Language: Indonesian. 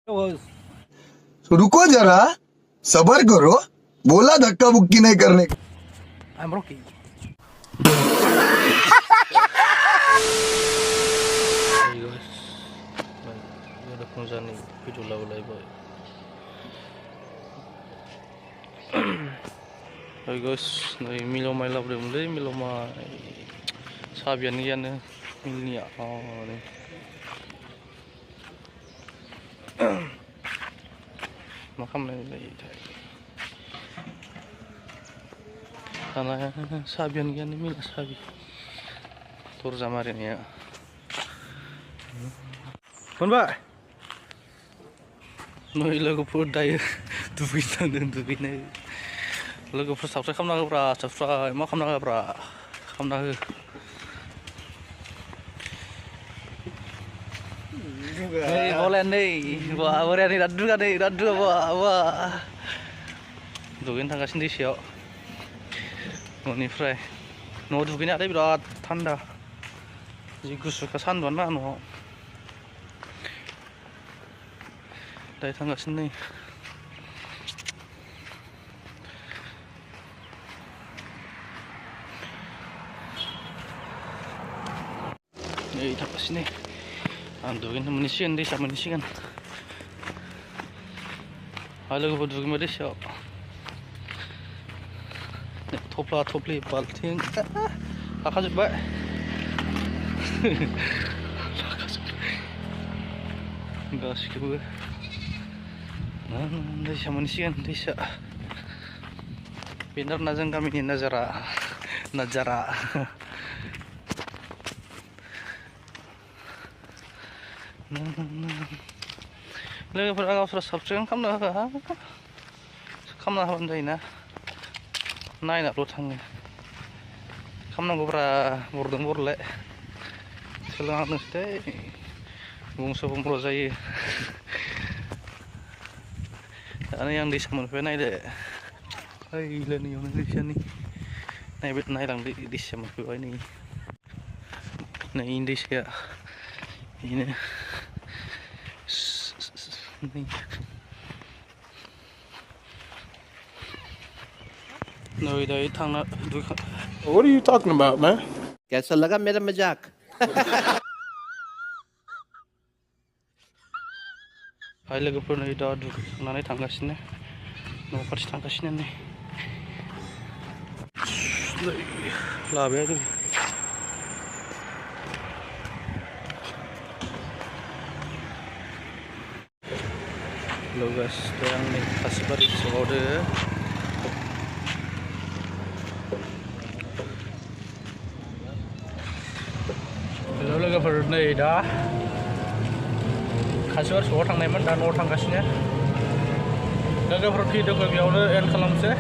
रुको जरा, सबर करो, बोला धक्का बुक्की नहीं करने का। I'm Rocky. Hey guys, ada pengusaha nih video lagu-lagu. Hey guys, nih miloma lagu mulai miloma sabian ni ane milnia. Oh nih. Makam nih. Karena sabian ni ane mil sabi. Tur zamarin ya. Pun ba? Noi lagu pun daya tubitan dan tubinai. Lagu pun subscribe kamna bra, subscribe mak kamna bra, kamna. Hey, boleh nih, wah, boleh nih, dadu wah. Dugin tangga sendiri sih, nonifrai. No dugin ada berat tanda. Jika suka sanduan lah no. Dari tangga sini. Ini tangga sini. Andukin munisian deh sama munisian. Halo gue dugin mana sih? Topli balting. Akasut ba? Gas gue. Deh sama munisian deh sih. Benar nazar kami ini nazara. Lalu pernah kau subscribe kamna handai na, naik nak lotang. Kamna kau pernah bordeng borle, selang neste, bungsu pemro saya. Ada yang di samun pernah ada, ay ilan yang di sini, naik lang di samun pernah ini, naik Indonesia. Ini no idea thang. What are you talking about, man? कैसा लगा मेरा मजाक? Hai लोगोफोर नै दा दुगैखांनानै थांगासिनो न' फारसे थांगासिनो नै लाबाय आरो Halo guys, yang nih Kasbar Solo. Halo लोगोफोर नै दा Kasbar Solo थांनायमोन दा न'आव थांगासिनो लोगोफोर भिडिअखौ बेयावनो एन्ड खालामसै